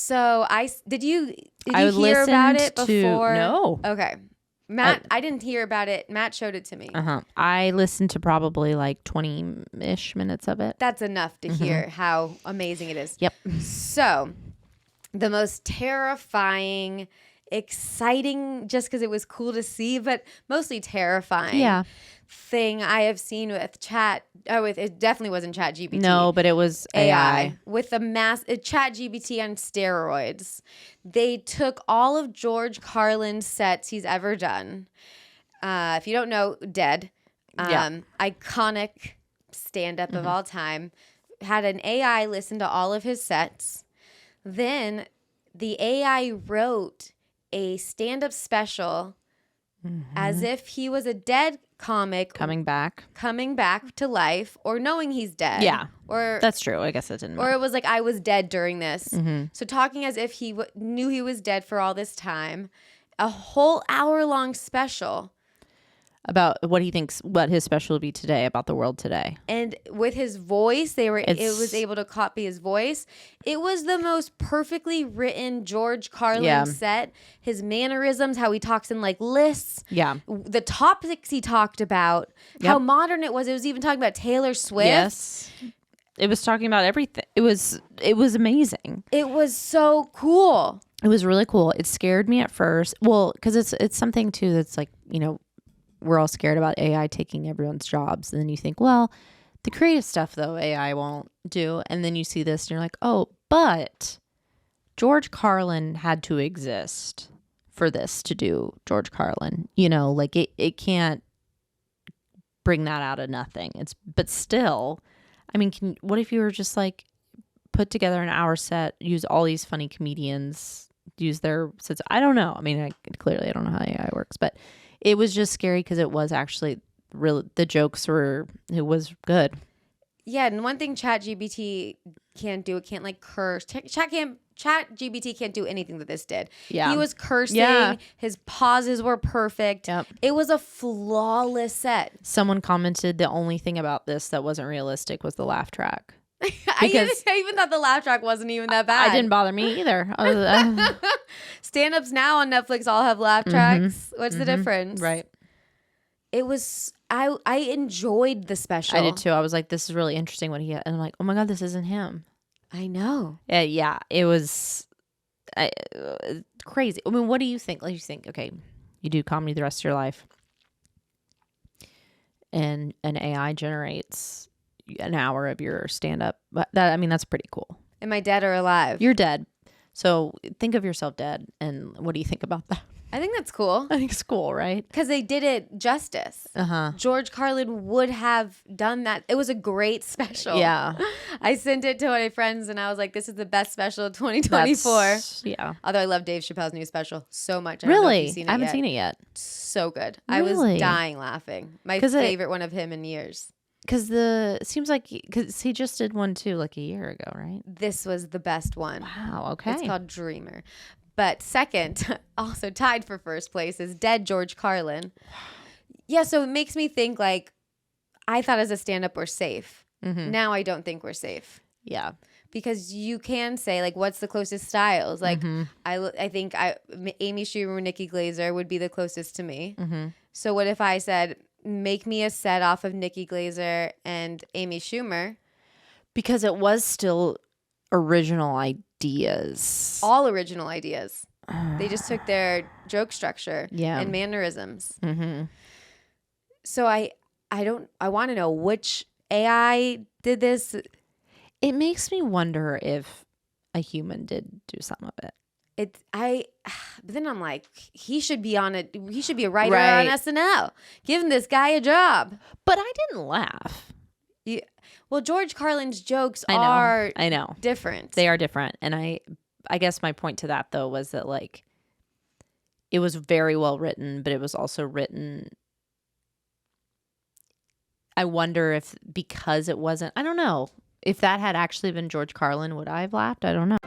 So did you I hear about it listened before? No. Okay. Matt, I didn't hear about it. Matt showed it to me. I listened to probably like 20-ish minutes of it. That's enough to hear how amazing it is. Yep. So, the most terrifying, exciting, just because it was cool to see, but mostly terrifying thing I have seen with it definitely wasn't Chat GPT. No, but it was AI. With the Chat GPT on steroids. They took all of George Carlin's sets he's ever done. If you don't know, dead. Iconic stand-up of all time. Had an AI listen to all of his sets. Then the AI wrote a stand-up special as if he was a dead comic coming back to life, or knowing he's dead. Yeah, or that's true. I guess that didn't matter. Or it was like, I was dead during this. So talking as if he knew he was dead for all this time. A whole hour-long special. About what he thinks, what his special will be today, about the world today. And with his voice, it was able to copy his voice. It was the most perfectly written George Carlin set. His mannerisms, how he talks in like lists. Yeah. The topics he talked about, how modern it was. It was even talking about Taylor Swift. Yes. It was talking about everything. It was amazing. It was so cool. It was really cool. It scared me at first. Well, because it's something too that's like, we're all scared about AI taking everyone's jobs. And then you think, well, the creative stuff, though, AI won't do. And then you see this and you're like, oh, but George Carlin had to exist for this to do George Carlin. Like it can't bring that out of nothing. But still, I mean, what if you were just like put together an hour set, use all these funny comedians, use their sets? I don't know. I mean, clearly I don't know how AI works, but it was just scary because it was actually really, the jokes it was good. Yeah, and one thing Chat GPT can't do, it can't like curse. Chat GPT can't do anything that this did. Yeah. He was cursing. Yeah. His pauses were perfect. Yep. It was a flawless set. Someone commented the only thing about this that wasn't realistic was the laugh track. I even thought the laugh track wasn't even that bad. It didn't bother me either. Stand-ups now on Netflix all have laugh tracks. What's the difference? Right. It was, I enjoyed the special. I did too. I was like, this is really interesting what he had. And I'm like, oh my God, this isn't him. I know. Yeah, it was crazy. I mean, what do you think? Like, you think, okay, you do comedy the rest of your life and an AI generates an hour of your stand-up. That's pretty cool. Am I dead or alive? You're dead. So think of yourself dead. And what do you think about that? I think that's cool. I think it's cool, right? Because they did it justice. George Carlin would have done that. It was a great special. Yeah. I sent it to my friends and I was like, this is the best special of 2024. Yeah. Although I love Dave Chappelle's new special so much. Really? I don't know if you've seen it I haven't yet. seen it yet. So good. Really? I was dying laughing. My favorite one of him in years. Because it seems like he just did one too, like a year ago, right? This was the best one. Wow. Okay. It's called Dreamer. But second, also tied for first place, is Dead George Carlin. Yeah, so it makes me think like, I thought as a stand-up we're safe. Now I don't think we're safe. Yeah. Because you can say like, what's the closest styles? Like, I think Amy Schumer, Nikki Glaser would be the closest to me. So what if I said, make me a set off of Nikki Glaser and Amy Schumer? Because it was still original ideas. All original ideas. They just took their joke structure and mannerisms. So I want to know which AI did this. It makes me wonder if a human did do some of it. But then I'm like, he should be on it. He should be a writer on SNL. Give this guy a job. But I didn't laugh. Yeah. Well, George Carlin's jokes are different. They are different. And I guess my point to that though was that like it was very well written, but it was also written. I wonder if because it wasn't, I don't know. If that had actually been George Carlin, would I have laughed? I don't know.